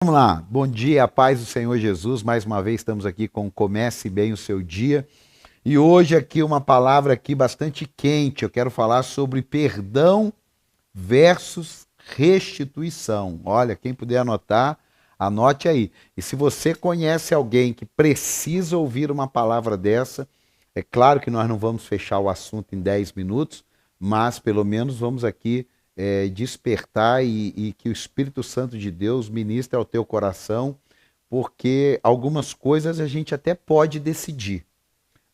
Vamos lá, bom dia, a paz do Senhor Jesus. Mais uma vez estamos aqui com Comece Bem o Seu Dia. E hoje aqui uma palavra aqui bastante quente. Eu quero falar sobre perdão versus restituição. Olha, quem puder anotar, anote aí. E se você conhece alguém que precisa ouvir uma palavra dessa, é claro que nós não vamos fechar o assunto em 10 minutos, mas pelo menos vamos aqui despertar e que o Espírito Santo de Deus ministre ao teu coração, porque algumas coisas a gente até pode decidir,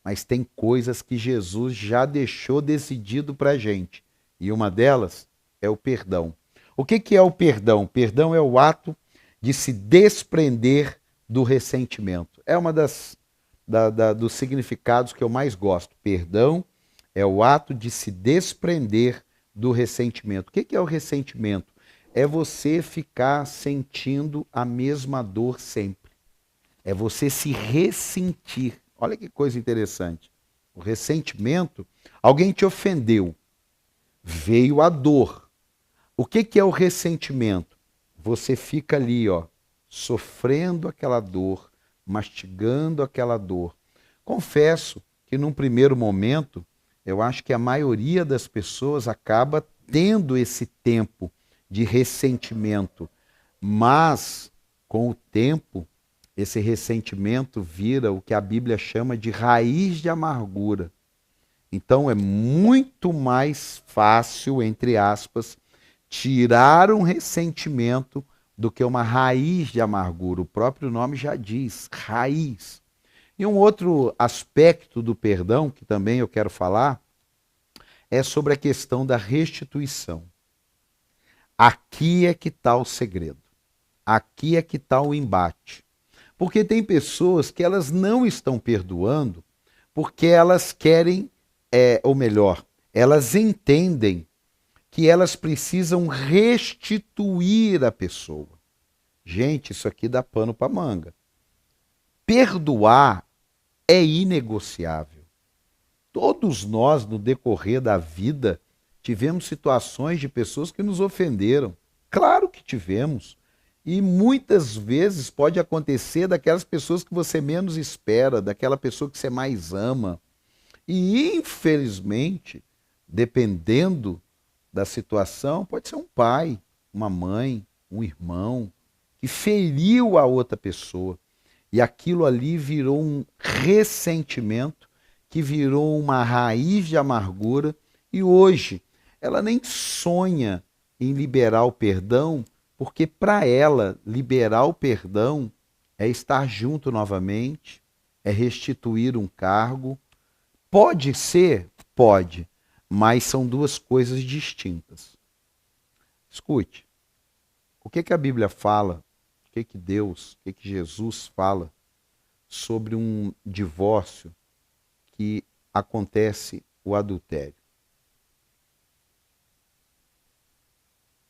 mas tem coisas que Jesus já deixou decidido para a gente. E uma delas é o perdão. O que é o perdão? Perdão é o ato de se desprender do ressentimento. É uma dos significados que eu mais gosto. Perdão é o ato de se desprender do ressentimento. O que é o ressentimento? É você ficar sentindo a mesma dor sempre. É você se ressentir. Olha que coisa interessante. O ressentimento, alguém te ofendeu, veio a dor. O que é o ressentimento? Você fica ali, ó, sofrendo aquela dor, mastigando aquela dor. Confesso que num primeiro momento, eu acho que a maioria das pessoas acaba tendo esse tempo de ressentimento, mas com o tempo, esse ressentimento vira o que a Bíblia chama de raiz de amargura. Então é muito mais fácil, entre aspas, tirar um ressentimento do que uma raiz de amargura. O próprio nome já diz, raiz. E um outro aspecto do perdão, que também eu quero falar, é sobre a questão da restituição. Aqui é que está o segredo. Aqui é que está o embate. Porque tem pessoas que elas não estão perdoando porque elas querem, ou melhor, elas entendem que elas precisam restituir a pessoa. Gente, isso aqui dá pano para manga. Perdoar é inegociável. Todos nós, no decorrer da vida, tivemos situações de pessoas que nos ofenderam. Claro que tivemos. E muitas vezes pode acontecer daquelas pessoas que você menos espera, daquela pessoa que você mais ama. E, infelizmente, dependendo da situação, pode ser um pai, uma mãe, um irmão, que feriu a outra pessoa. E aquilo ali virou um ressentimento, que virou uma raiz de amargura, e hoje ela nem sonha em liberar o perdão, porque para ela liberar o perdão é estar junto novamente, é restituir um cargo. Pode ser? Pode, mas são duas coisas distintas. Escute, o que a Bíblia fala, o que Deus, o que Jesus fala sobre um divórcio que acontece o adultério?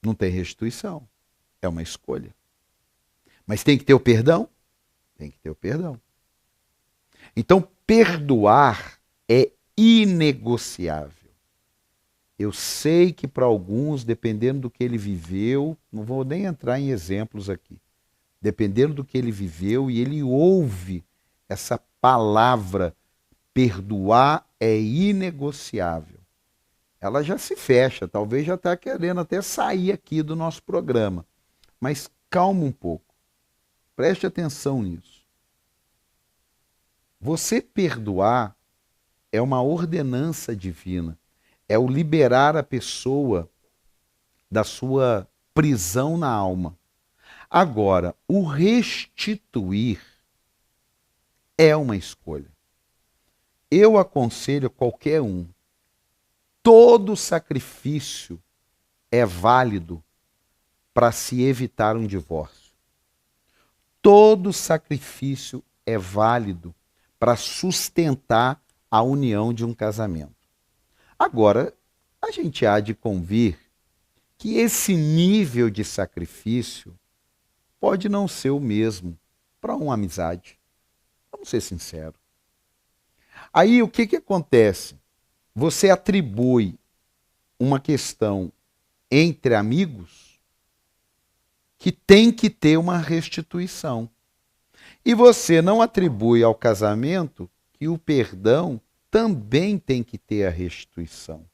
Não tem restituição, é uma escolha. Mas tem que ter o perdão? Tem que ter o perdão. Então, perdoar é inegociável. Eu sei que para alguns, dependendo do que ele viveu, não vou nem entrar em exemplos aqui, dependendo do que ele viveu e ele ouve essa palavra, perdoar é inegociável. Ela já se fecha, talvez já está querendo até sair aqui do nosso programa. Mas calma um pouco, preste atenção nisso. Você perdoar é uma ordenança divina, é o liberar a pessoa da sua prisão na alma. Agora, o restituir é uma escolha. Eu aconselho qualquer um, todo sacrifício é válido para se evitar um divórcio. Todo sacrifício é válido para sustentar a união de um casamento. Agora, a gente há de convir que esse nível de sacrifício pode não ser o mesmo para uma amizade. Vamos ser sinceros. Aí o que acontece? Você atribui uma questão entre amigos que tem que ter uma restituição. E você não atribui ao casamento que o perdão também tem que ter a restituição.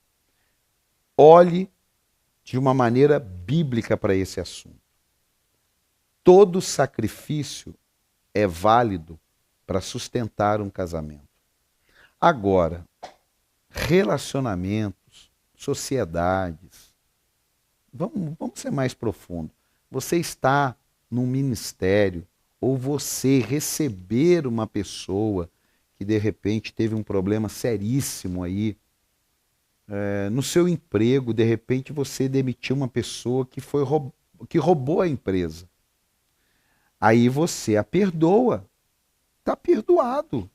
Olhe de uma maneira bíblica para esse assunto. Todo sacrifício é válido para sustentar um casamento. Agora, relacionamentos, sociedades, vamos ser mais profundo. Você está num ministério, ou você receber uma pessoa que de repente teve um problema seríssimo aí, no seu emprego, de repente você demitiu uma pessoa que roubou a empresa. Aí você a perdoa. Está perdoado.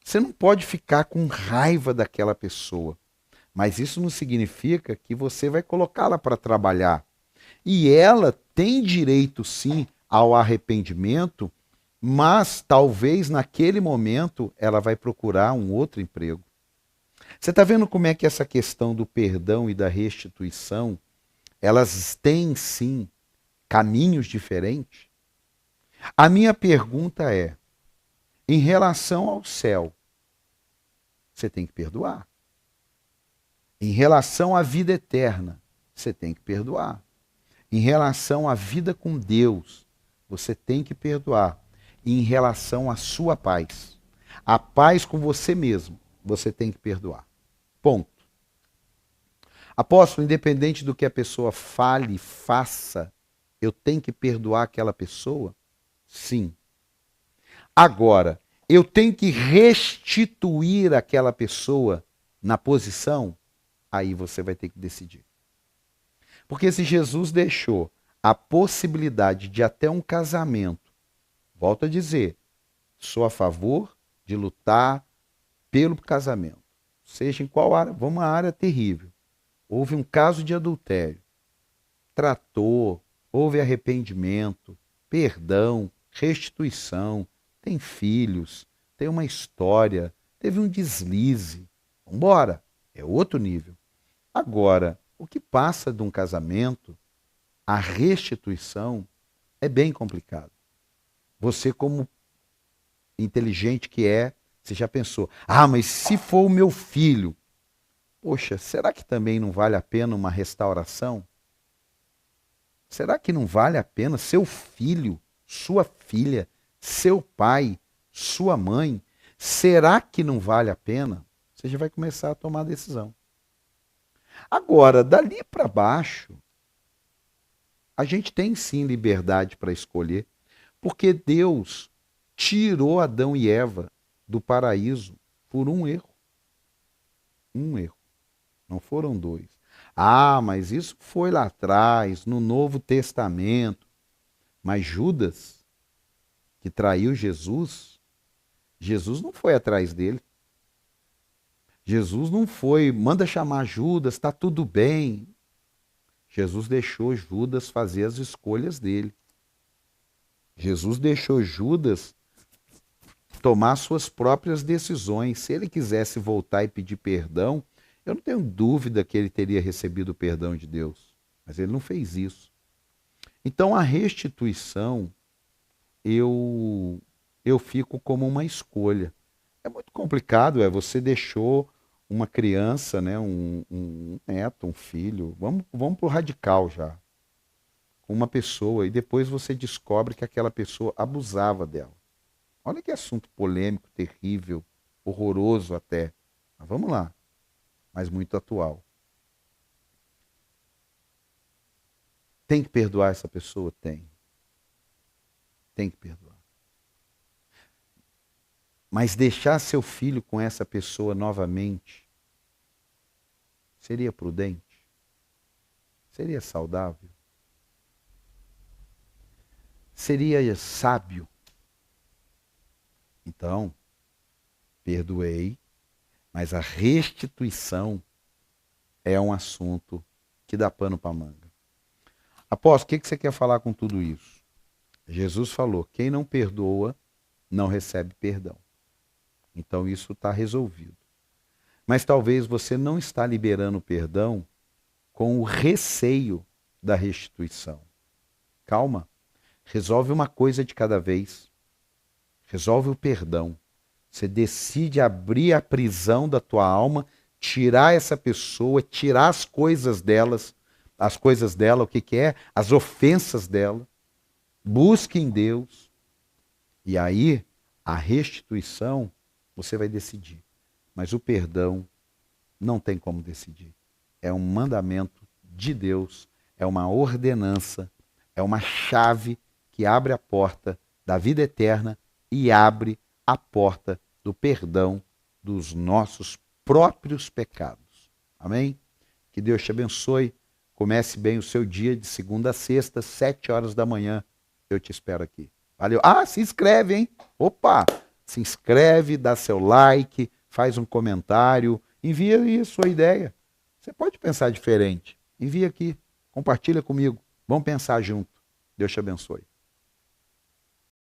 Você não pode ficar com raiva daquela pessoa. Mas isso não significa que você vai colocá-la para trabalhar. E ela tem direito, sim, ao arrependimento, mas talvez naquele momento ela vai procurar um outro emprego. Você está vendo como é que essa questão do perdão e da restituição, elas têm, sim, caminhos diferentes? A minha pergunta é, em relação ao céu, você tem que perdoar. Em relação à vida eterna, você tem que perdoar. Em relação à vida com Deus, você tem que perdoar. E em relação à sua paz, a paz com você mesmo, você tem que perdoar. Ponto. Apóstolo, independente do que a pessoa fale, faça, eu tenho que perdoar aquela pessoa? Sim. Agora, eu tenho que restituir aquela pessoa na posição? Aí você vai ter que decidir. Porque se Jesus deixou a possibilidade de até um casamento, volto a dizer, sou a favor de lutar pelo casamento, seja em qual área, vamos uma área terrível. Houve um caso de adultério, tratou, houve arrependimento, perdão, restituição, tem filhos, tem uma história, teve um deslize. Vambora, é outro nível. Agora, o que passa de um casamento, a restituição, é bem complicado. Você, como inteligente que é, você já pensou, mas se for o meu filho, poxa, será que também não vale a pena uma restauração? Será que não vale a pena seu filho, sua filha, seu pai, sua mãe? Será que não vale a pena? Você já vai começar a tomar a decisão. Agora, dali para baixo, a gente tem sim liberdade para escolher, porque Deus tirou Adão e Eva do paraíso por um erro. Um erro. Não foram dois. Mas isso foi lá atrás, no Novo Testamento. Mas Judas, que traiu Jesus, Jesus não foi atrás dele. Jesus não foi, manda chamar Judas, está tudo bem. Jesus deixou Judas fazer as escolhas dele. Jesus deixou Judas tomar suas próprias decisões. Se ele quisesse voltar e pedir perdão, eu não tenho dúvida que ele teria recebido o perdão de Deus. Mas ele não fez isso. Então a restituição, eu fico como uma escolha. É muito complicado, você deixou uma criança, né, um neto, um filho, vamos para o radical já, com uma pessoa, e depois você descobre que aquela pessoa abusava dela. Olha que assunto polêmico, terrível, horroroso até. Mas vamos lá, mas muito atual. Tem que perdoar essa pessoa? Tem. Tem que perdoar. Mas deixar seu filho com essa pessoa novamente seria prudente? Seria saudável? Seria sábio? Então, perdoei, mas a restituição é um assunto que dá pano para manga. Apóstolo, o que você quer falar com tudo isso? Jesus falou, quem não perdoa não recebe perdão. Então isso está resolvido. Mas talvez você não está liberando o perdão com o receio da restituição. Calma. Resolve uma coisa de cada vez. Resolve o perdão. Você decide abrir a prisão da tua alma, tirar essa pessoa, tirar as coisas dela, o que que é? As ofensas dela. Busque em Deus. E aí, a restituição, você vai decidir. Mas o perdão não tem como decidir. É um mandamento de Deus, é uma ordenança, é uma chave que abre a porta da vida eterna e abre a porta do perdão dos nossos próprios pecados. Amém? Que Deus te abençoe. Comece bem o seu dia de segunda a sexta, 7 horas da manhã. Eu te espero aqui. Valeu. Ah, se inscreve, hein? Opa! Se inscreve, dá seu like, faz um comentário, envia aí a sua ideia. Você pode pensar diferente. Envia aqui, compartilha comigo. Vamos pensar junto. Deus te abençoe.